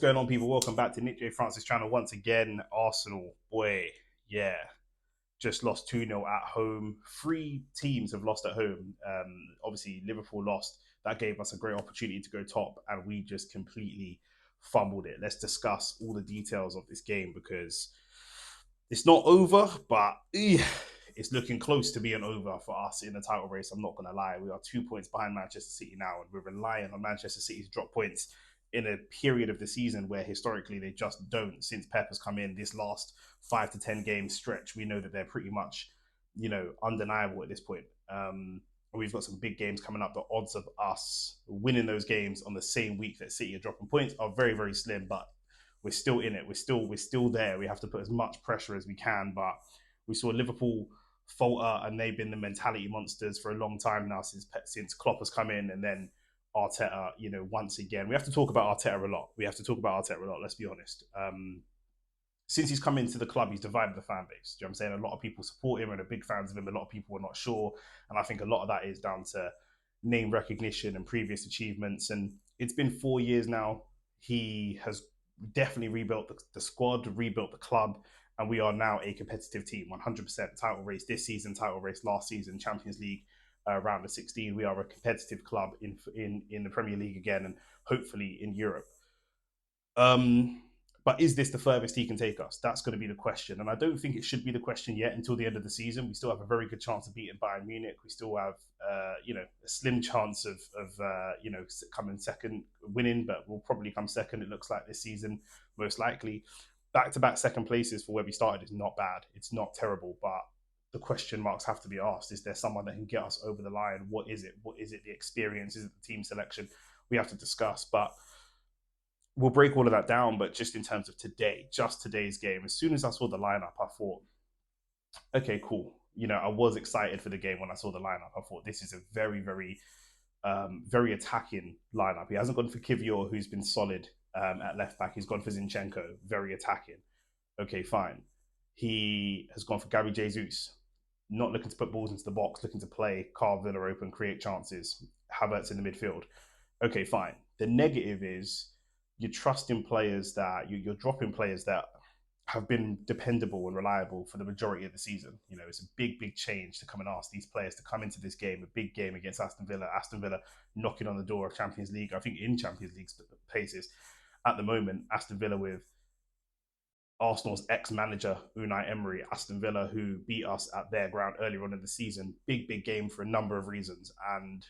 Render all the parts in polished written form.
going on, people? Welcome back to Nick J. Francis channel once again. Arsenal, boy, yeah, just lost 2-0 at home. Three teams have lost at home. Obviously, Liverpool lost. That gave us a great opportunity to go top, and we just completely fumbled it. Let's discuss all the details of this game because it's not over, but it's looking close to being over for us in the title race. I'm not going to lie. We are 2 points behind Manchester City now, and we're relying on Manchester City to drop points in a period of the season where historically they just don't. Since Pep has come in, this last 5 to 10 game stretch, we know that they're pretty much, undeniable at this point. We've got some big games coming up. The odds of us winning those games on the same week that City are dropping points are very, very slim, but we're still in it. We're still there. We have to put as much pressure as we can, but we saw Liverpool falter, and they've been the mentality monsters for a long time now since Klopp has come in, and then Arteta, once again, we have to talk about Arteta a lot. Let's be honest. Since he's come into the club, he's divided the fan base. Do you know what I'm saying? A lot of people support him and are big fans of him. A lot of people are not sure. And I think a lot of that is down to name recognition and previous achievements. And it's been 4 years now. He has definitely rebuilt the squad, rebuilt the club, and we are now a competitive team. 100% title race this season, title race last season, Champions League round of 16. We are a competitive club in the Premier League again, and hopefully in Europe. But is this the furthest he can take us? That's going to be the question. And I don't think it should be the question yet until the end of the season. We still have a very good chance of beating Bayern Munich. We still have, a slim chance of coming second, winning, but we'll probably come second, it looks like, this season, most likely. Back-to-back second places for where we started is not bad. It's not terrible, but the question marks have to be asked. Is there someone that can get us over the line? What is it? What is it? The experience? Is it the team selection? We have to discuss, but we'll break all of that down. But just in terms of today, just today's game, as soon as I saw the lineup, I thought, okay, cool. I was excited for the game when I saw the lineup. I thought this is a very, very, very attacking lineup. He hasn't gone for Kivior, who's been solid at left back. He's gone for Zinchenko, very attacking. Okay, fine. He has gone for Gary Jesus, not looking to put balls into the box, looking to play, carve Villa open, create chances. Havertz in the midfield. Okay, fine. The negative is you're trusting players that you're dropping players that have been dependable and reliable for the majority of the season. It's a big, big change to come and ask these players to come into this game, a big game against Aston Villa. Aston Villa knocking on the door of Champions League, I think in Champions League places at the moment. Aston Villa with Arsenal's ex-manager, Unai Emery, Aston Villa, who beat us at their ground earlier on in the season. Big, big game for a number of reasons. And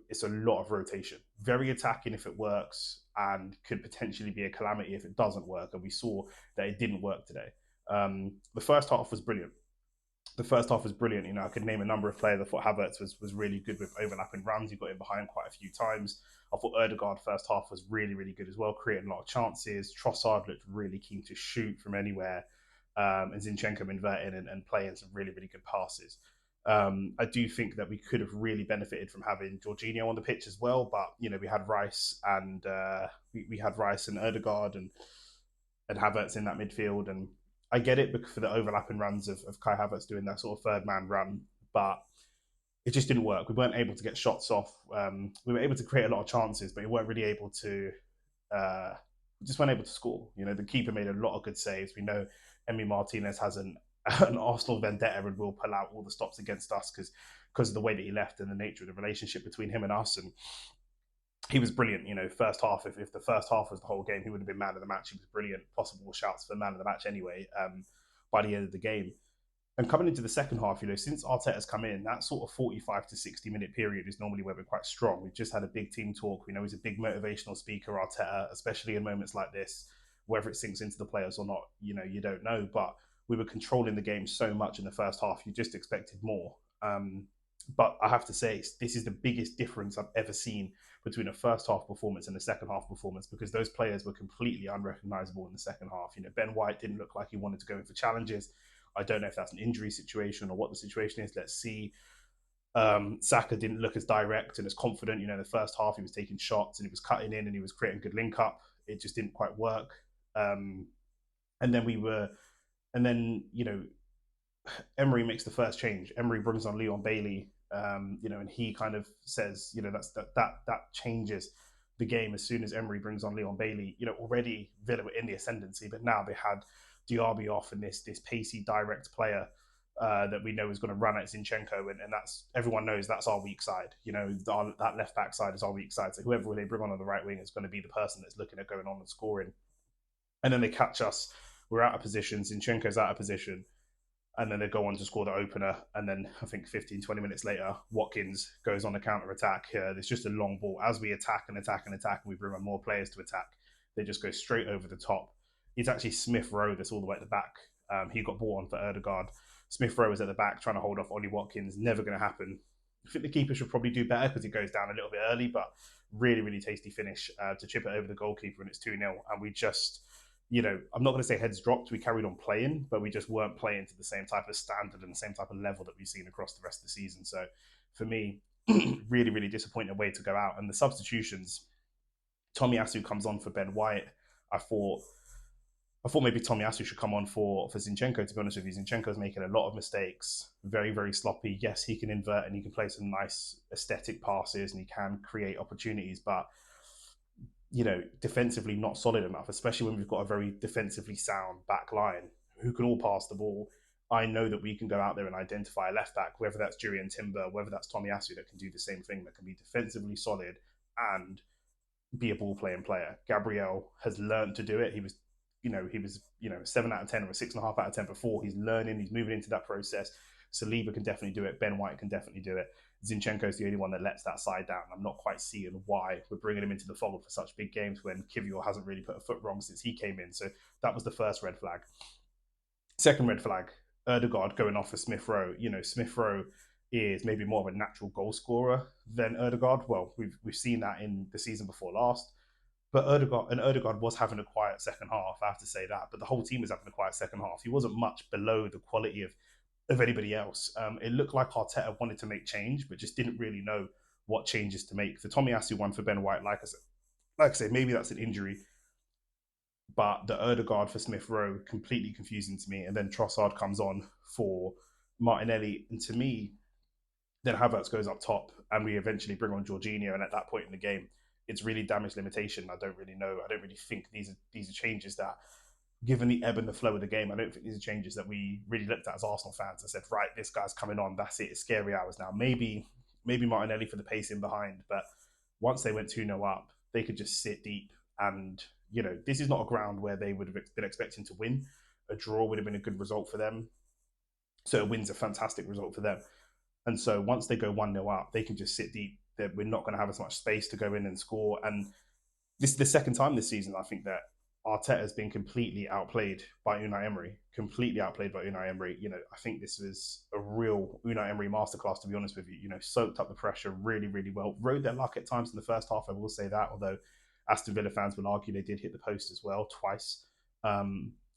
it's a lot of rotation. Very attacking if it works, and could potentially be a calamity if it doesn't work. And we saw that it didn't work today. The first half was brilliant. I could name a number of players. I thought Havertz was really good with overlapping runs. He got in behind quite a few times. I thought Odegaard first half was really, really good as well, creating a lot of chances. Trossard looked really keen to shoot from anywhere. And Zinchenko inverting and playing some really, really good passes. I do think that we could have really benefited from having Jorginho on the pitch as well, but we had Rice and we had Rice and Odegaard and Havertz in that midfield, and I get it because for the overlapping runs of Kai Havertz doing that sort of third man run, but it just didn't work. We weren't able to get shots off. We were able to create a lot of chances, but we weren't really able to. Just weren't able to score. The keeper made a lot of good saves. We know Emi Martinez has an Arsenal vendetta and will pull out all the stops against us because of the way that he left and the nature of the relationship between him and us. And he was brilliant. First half, if the first half was the whole game, he would have been man of the match. He was brilliant. Possible shouts for man of the match anyway by the end of the game. And coming into the second half, since Arteta's come in, that sort of 45 to 60-minute period is normally where we're quite strong. We've just had a big team talk. We know he's a big motivational speaker, Arteta, especially in moments like this. Whether it sinks into the players or not, you don't know. But we were controlling the game so much in the first half, you just expected more. But I have to say, this is the biggest difference I've ever seen between a first half performance and a second half performance, because those players were completely unrecognisable in the second half. Ben White didn't look like he wanted to go in for challenges. I don't know if that's an injury situation or what the situation is. Let's see. Saka didn't look as direct and as confident. In the first half, he was taking shots and he was cutting in and he was creating good link up. It just didn't quite work. And then Emery makes the first change. Emery brings on Leon Bailey, and he kind of says, that changes the game as soon as Emery brings on Leon Bailey. Already Villa were in the ascendancy, but now they had Diaby off and this pacey, direct player that we know is going to run at Zinchenko, and that's everyone knows that's our weak side. That left back side is our weak side. So whoever they bring on the right wing is going to be the person that's looking at going on and scoring. And then they catch us. We're out of position. Zinchenko's out of position. And then they go on to score the opener. And then I think 15, 20 minutes later, Watkins goes on the counter attack. There's just a long ball. As we attack and attack and attack, and we bring on more players to attack, they just go straight over the top. It's actually Smith Rowe that's all the way at the back. He got brought on for Odegaard. Smith Rowe is at the back trying to hold off Ollie Watkins. Never going to happen. I think the keeper should probably do better because he goes down a little bit early, but really, really tasty finish to chip it over the goalkeeper, and it's 2-0. And we just, I'm not going to say heads dropped. We carried on playing, but we just weren't playing to the same type of standard and the same type of level that we've seen across the rest of the season. So for me, really, really disappointing way to go out. And the substitutions, Tomiyasu comes on for Ben White. I thought maybe Tomiyasu should come on for Zinchenko, to be honest with you. Zinchenko's making a lot of mistakes, very, very sloppy. Yes, he can invert and he can play some nice aesthetic passes and he can create opportunities, but defensively not solid enough, especially when we've got a very defensively sound back line who can all pass the ball. I know that we can go out there and identify a left back, whether that's Jurriën Timber, whether that's Tomiyasu, that can do the same thing, that can be defensively solid and be a ball playing player. Gabriel has learned to do it. He was 7 out of 10 or a 6.5 out of 10 before. He's learning, he's moving into that process. Saliba can definitely do it. Ben White can definitely do it. Zinchenko is the only one that lets that side down. I'm not quite seeing why we're bringing him into the fold for such big games when Kivior hasn't really put a foot wrong since he came in. So that was the first red flag. Second red flag, Odegaard going off for Smith Rowe. Smith Rowe is maybe more of a natural goal scorer than Odegaard. Well, we've seen that in the season before last. But Odegaard was having a quiet second half, I have to say that. But the whole team was having a quiet second half. He wasn't much below the quality of anybody else. It looked like Arteta wanted to make change, but just didn't really know what changes to make. The Tomiyasu one for Ben White, like I said, maybe that's an injury. But the Odegaard for Smith Rowe, completely confusing to me. And then Trossard comes on for Martinelli. And to me, then Havertz goes up top and we eventually bring on Jorginho. And at that point in the game, it's really damage limitation. I don't really know. I don't really think these are changes that, given the ebb and the flow of the game, I don't think these are changes that we really looked at as Arsenal fans and said, right, this guy's coming on. That's it. It's scary hours now. Maybe Martinelli for the pacing behind. But once they went 2-0 up, they could just sit deep. And, this is not a ground where they would have been expecting to win. A draw would have been a good result for them. So a win's a fantastic result for them. And so once they go 1-0 up, they can just sit deep. That we're not going to have as much space to go in and score. And this is the second time this season, I think, that Arteta has been completely outplayed by Unai Emery. I think this was a real Unai Emery masterclass, to be honest with you. Soaked up the pressure really, really well. Rode their luck at times in the first half, I will say that, although Aston Villa fans will argue they did hit the post as well, twice.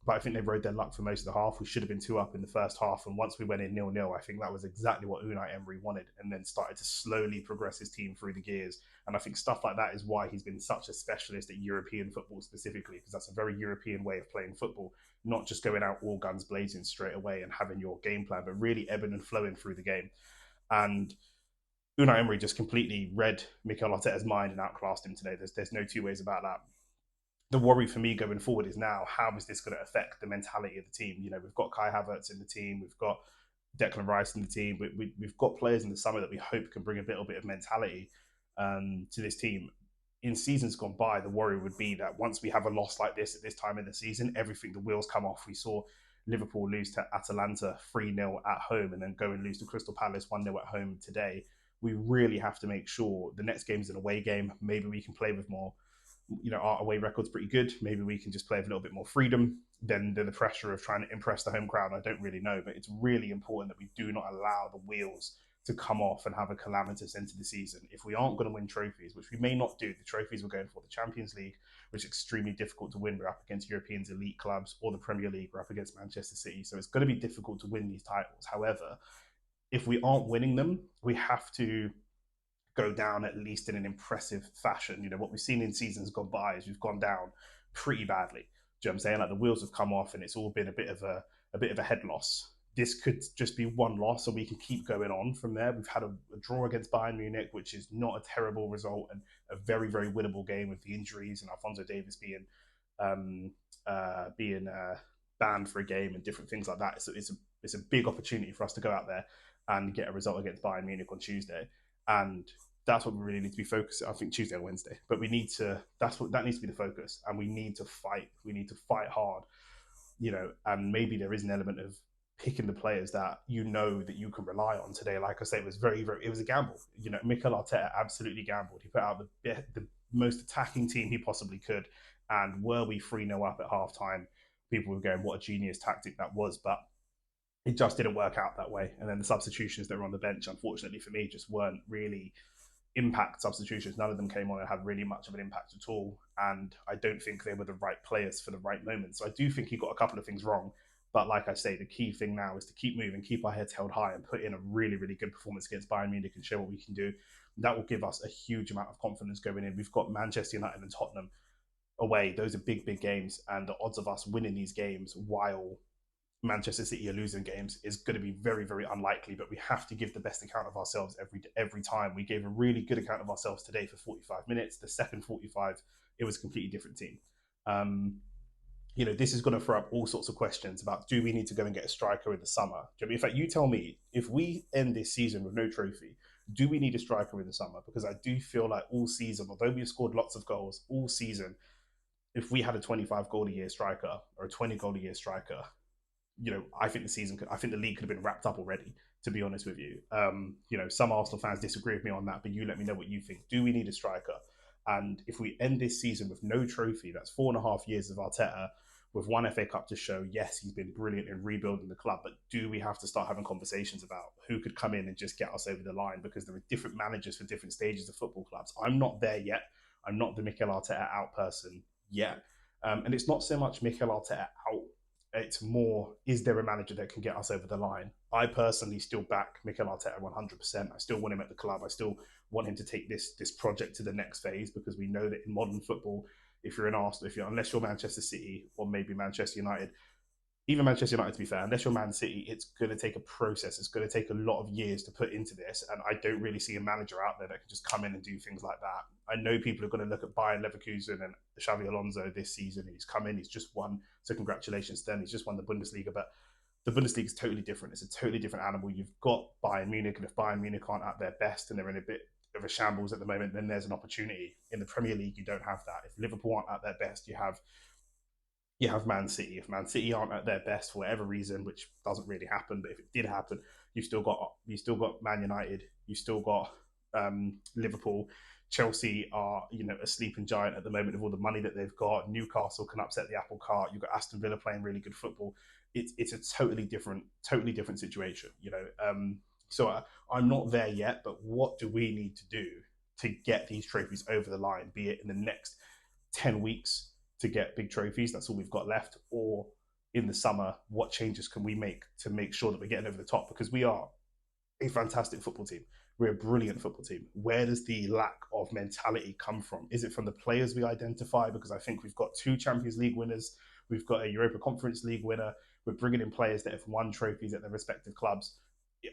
But I think they rode their luck for most of the half. We should have been 2 up in the first half. And once we went in 0-0, I think that was exactly what Unai Emery wanted, and then started to slowly progress his team through the gears. And I think stuff like that is why he's been such a specialist at European football specifically, because that's a very European way of playing football, not just going out all guns blazing straight away and having your game plan, but really ebbing and flowing through the game. And Unai Emery just completely read Mikel Arteta's mind and outclassed him today. There's no two ways about that. The worry for me going forward is now, how is this going to affect the mentality of the team? We've got Kai Havertz in the team. We've got Declan Rice in the team. We've got players in the summer that we hope can bring a little bit of mentality to this team. In seasons gone by, the worry would be that once we have a loss like this at this time in the season, the wheels come off. We saw Liverpool lose to Atalanta 3-0 at home and then go and lose to Crystal Palace 1-0 at home today. We really have to make sure the next game is an away game. Maybe we can play with more. Our away record's pretty good. Maybe we can just play with a little bit more freedom than the pressure of trying to impress the home crowd. I don't really know, but it's really important that we do not allow the wheels to come off and have a calamitous end to the season. If we aren't going to win trophies, which we may not do, the trophies we're going for, the Champions League, which is extremely difficult to win. We're up against Europeans elite clubs, or the Premier League, we're up against Manchester City. So it's going to be difficult to win these titles. However, if we aren't winning them, we have to go down at least in an impressive fashion. What we've seen in seasons gone by is we've gone down pretty badly. Do you know what I'm saying? Like, the wheels have come off and it's all been a bit of a head loss. this could just be one loss, and we can keep going on from there. We've had a draw against Bayern Munich, which is not a terrible result, and a very, very winnable game with the injuries and Alphonso Davies um, being banned for a game and different things like that. So it's a big opportunity for us to go out there and get a result against Bayern Munich on Tuesday, and that's what we really need to be focused. I think Tuesday or Wednesday, but we need to. That needs to be the focus, and we need to fight. We need to fight hard, and maybe there is an element of picking the players that that you can rely on today. Like I say, it was it was a gamble. Mikel Arteta absolutely gambled. He put out the most attacking team he possibly could, and were we 3-0 up at halftime, people were going, "What a genius tactic that was!" But it just didn't work out that way. And then the substitutions that were on the bench, unfortunately for me, just weren't really impact substitutions. None of them came on and had really much of an impact at all. And I don't think they were the right players for the right moment. So I do think he got a couple of things wrong. But like I say, the key thing now is to keep moving, keep our heads held high, and put in a really, really good performance against Bayern Munich and show what we can do. That will give us a huge amount of confidence going in. We've got Manchester United and Tottenham away. Those are big, big games. And the odds of us winning these games while Manchester City are losing games is going to be very, very unlikely, but we have to give the best account of ourselves every time. We gave a really good account of ourselves today for 45 minutes. The second 45, it was a completely different team. This is going to throw up all sorts of questions about, do we need to go and get a striker in the summer? In fact, you tell me, if we end this season with no trophy, do we need a striker in the summer? Because I do feel like all season, although we've scored lots of goals all season, if we had a 25 goal a year striker or a 20 goal a year striker, I think the league could have been wrapped up already, to be honest with you. Some Arsenal fans disagree with me on that, but you let me know what you think. Do we need a striker? And if we end this season with no trophy, that's 4.5 years of Arteta with one FA Cup to show, yes, he's been brilliant in rebuilding the club, but do we have to start having conversations about who could come in and just get us over the line? Because there are different managers for different stages of football clubs. I'm not there yet. I'm not the Mikel Arteta out person yet. And it's not so much Mikel Arteta out. It's more, is there a manager that can get us over the line? I personally still back Mikel Arteta 100%. I still want him at the club. I still want him to take this project to the next phase, because we know that in modern football, if you're in Arsenal, unless you're Manchester City or maybe Manchester United, even Manchester United, to be fair, unless you're Man City, it's going to take a process. It's going to take a lot of years to put into this. And I don't really see a manager out there that can just come in and do things like that. I know people are going to look at Bayern Leverkusen and Xavi Alonso this season. He's come in, he's just won. So congratulations to them. He's just won the Bundesliga. But the Bundesliga is totally different. It's a totally different animal. You've got Bayern Munich, and if Bayern Munich aren't at their best and they're in a bit of a shambles at the moment, then there's an opportunity. In the Premier League, you don't have that. If Liverpool aren't at their best, you have Man City. If Man City aren't at their best for whatever reason, which doesn't really happen, but if it did happen, you've still got Man United, you've still got Liverpool. Chelsea are a sleeping giant at the moment with all the money that they've got. Newcastle can upset the apple cart. You've got Aston Villa playing really good football. It's a totally different situation. So I'm not there yet, but what do we need to do to get these trophies over the line? Be it in the next 10 weeks to get big trophies, that's all we've got left, or in the summer, what changes can we make to make sure that we're getting over the top? Because we are a fantastic football team. We're a brilliant football team. Where does the lack of mentality come from? Is it from the players we identify? Because I think we've got 2 Champions League winners. We've got a Europa Conference League winner. We're bringing in players that have won trophies at their respective clubs.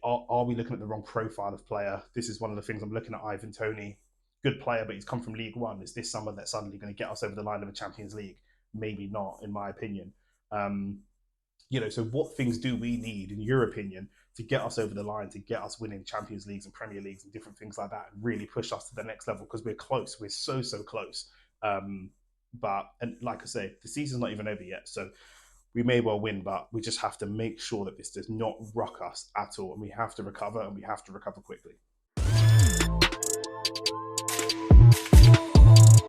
Are we looking at the wrong profile of player? This is one of the things I'm looking at. Ivan Toney, good player, but he's come from League One. Is this someone that's suddenly going to get us over the line of a Champions League? Maybe not, in my opinion. So what things do we need, in your opinion, to get us over the line, to get us winning Champions Leagues and Premier Leagues and different things like that, and really push us to the next level? Because we're close. We're so close. But like I say, the season's not even over yet. So we may well win, but we just have to make sure that this does not rock us at all. And we have to recover, and we have to recover quickly.